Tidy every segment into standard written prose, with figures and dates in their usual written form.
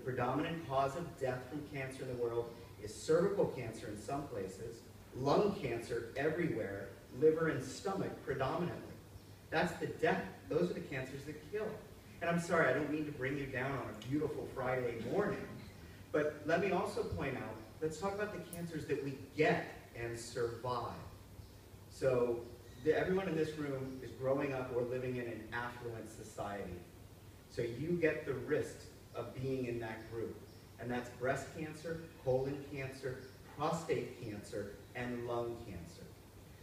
predominant cause of death from cancer in the world is cervical cancer in some places, lung cancer everywhere, liver and stomach predominantly. That's the death. Those are the cancers that kill. And I'm sorry, I don't mean to bring you down on a beautiful Friday morning, but let me also point out, let's talk about the cancers that we get and survive. So everyone in this room is growing up or living in an affluent society. So you get the risks of being in that group. And that's breast cancer, colon cancer, prostate cancer, and lung cancer.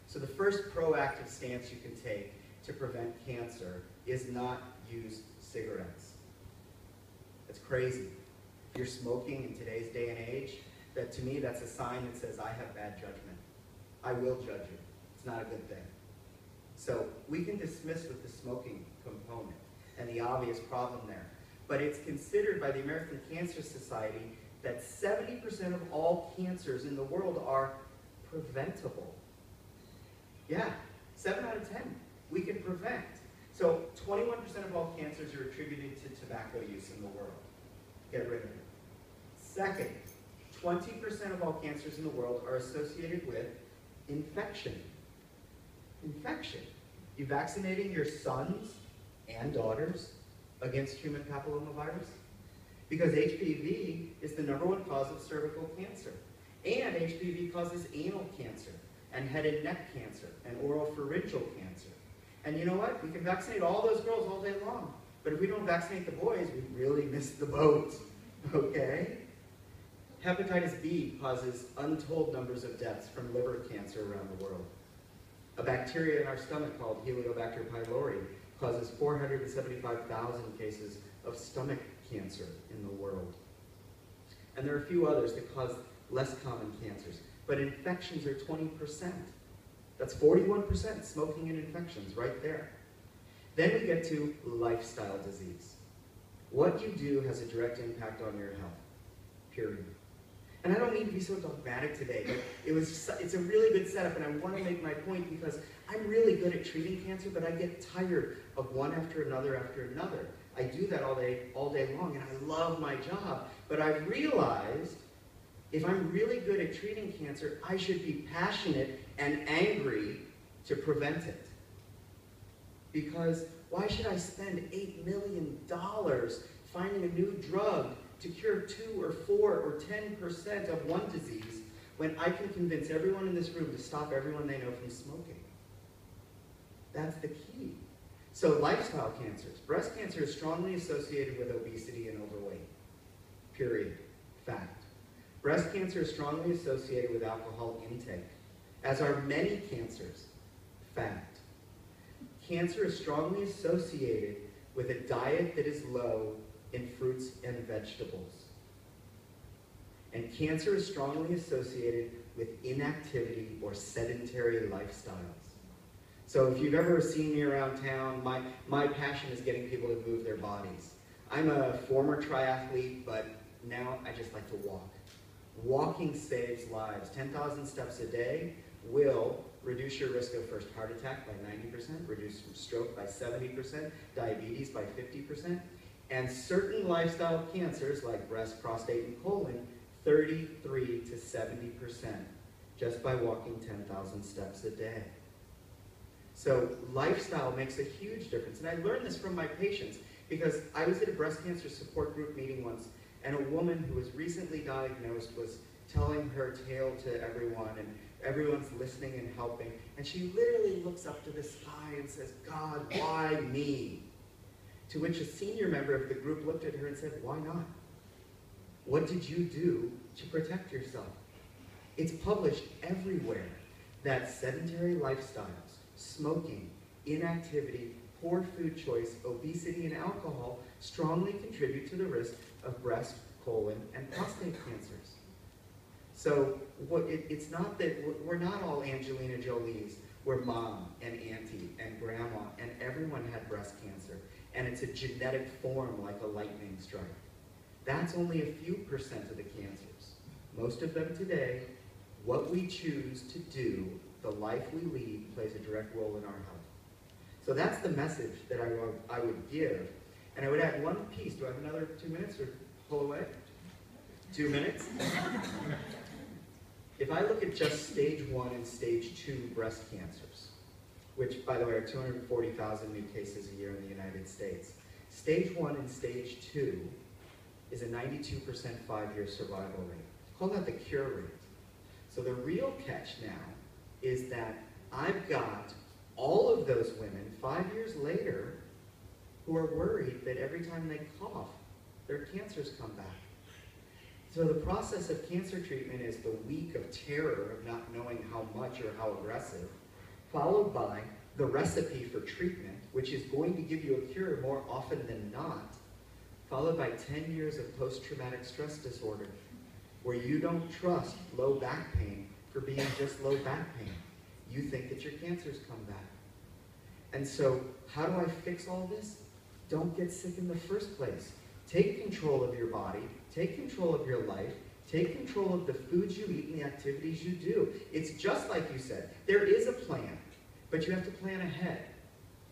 So the first proactive stance you can take to prevent cancer is not use cigarettes. That's crazy. If you're smoking in today's day and age, that to me, that's a sign that says, I have bad judgment. I will judge you. It's not a good thing. So we can dismiss with the smoking component and the obvious problem there. But it's considered by the American Cancer Society that 70% of all cancers in the world are preventable. Yeah, 7 out of 10 we can prevent. So 21% of all cancers are attributed to tobacco use in the world. Get rid of it. Second, 20% of all cancers in the world are associated with infection. Infection. You vaccinating your sons and daughters against human papillomavirus? Because HPV is the #1 cause of cervical cancer. And HPV causes anal cancer, and head and neck cancer, and oropharyngeal cancer. And you know what? We can vaccinate all those girls all day long. But if we don't vaccinate the boys, we really miss the boat. Okay? Hepatitis B causes untold numbers of deaths from liver cancer around the world. A bacteria in our stomach called Heliobacter pylori causes 475,000 cases of stomach cancer in the world. And there are a few others that cause less common cancers. But infections are 20%. That's 41% smoking and infections right there. Then we get to lifestyle disease. What you do has a direct impact on your health, period. And I don't mean to be so dogmatic today, but it's a really good setup, and I want to make my point because I'm really good at treating cancer, but I get tired of one after another after another. I do that all day long, and I love my job. But I've realized if I'm really good at treating cancer, I should be passionate and angry to prevent it. Because why should I spend $8 million finding a new drug to cure 2 or 4 or 10% of one disease when I can convince everyone in this room to stop everyone they know from smoking? That's the key. So lifestyle cancers. Breast cancer is strongly associated with obesity and overweight. Period. Fact. Breast cancer is strongly associated with alcohol intake, as are many cancers. Fact. Cancer is strongly associated with a diet that is low in fruits and vegetables. And cancer is strongly associated with inactivity or sedentary lifestyles. So if you've ever seen me around town, my passion is getting people to move their bodies. I'm a former triathlete, but now I just like to walk. Walking saves lives. 10,000 steps a day will reduce your risk of first heart attack by 90%, reduce stroke by 70%, diabetes by 50%, and certain lifestyle cancers like breast, prostate, and colon, 33 to 70% just by walking 10,000 steps a day. So lifestyle makes a huge difference. And I learned this from my patients because I was at a breast cancer support group meeting once, and a woman who was recently diagnosed was telling her tale to everyone, and everyone's listening and helping. And she literally looks up to the sky and says, "God, why me?" To which a senior member of the group looked at her and said, "Why not? What did you do to protect yourself?" It's published everywhere that sedentary lifestyles, smoking, inactivity, poor food choice, obesity, and alcohol strongly contribute to the risk of breast, colon, and prostate cancers. So it's not that we're not all Angelina Jolies. We're mom and auntie and grandma, and everyone had breast cancer. And it's a genetic form like a lightning strike. That's only a few percent of the cancers. Most of them today, what we choose to do, the life we lead, plays a direct role in our health. So that's the message that I would give. And I would add one piece. Do I have another 2 minutes? Or? pull away? 2 minutes? If I look at just stage 1 and stage 2 breast cancers, which, by the way, are 240,000 new cases a year in the United States, stage 1 and stage 2 is a 92% 5-year survival rate. Call that the cure rate. So the real catch now is that I've got all of those women 5 years later who are worried that every time they cough, their cancers come back. So the process of cancer treatment is the week of terror of not knowing how much or how aggressive, followed by the recipe for treatment, which is going to give you a cure more often than not, followed by 10 years of post-traumatic stress disorder, where you don't trust low back pain for being just low back pain. You think that your cancers come back. And so, how do I fix all this? Don't get sick in the first place. Take control of your body, take control of your life, take control of the foods you eat and the activities you do. It's just like you said, there is a plan, but you have to plan ahead.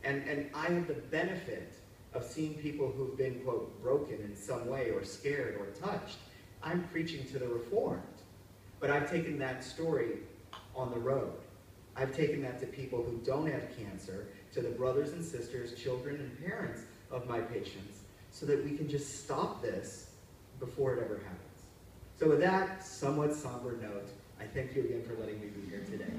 And I have the benefit of seeing people who've been, quote, broken in some way or scared or touched. I'm preaching to the reformed, but I've taken that story on the road. I've taken that to people who don't have cancer, to the brothers and sisters, children and parents of my patients, so that we can just stop this before it ever happens. So with that somewhat somber note, I thank you again for letting me be here today.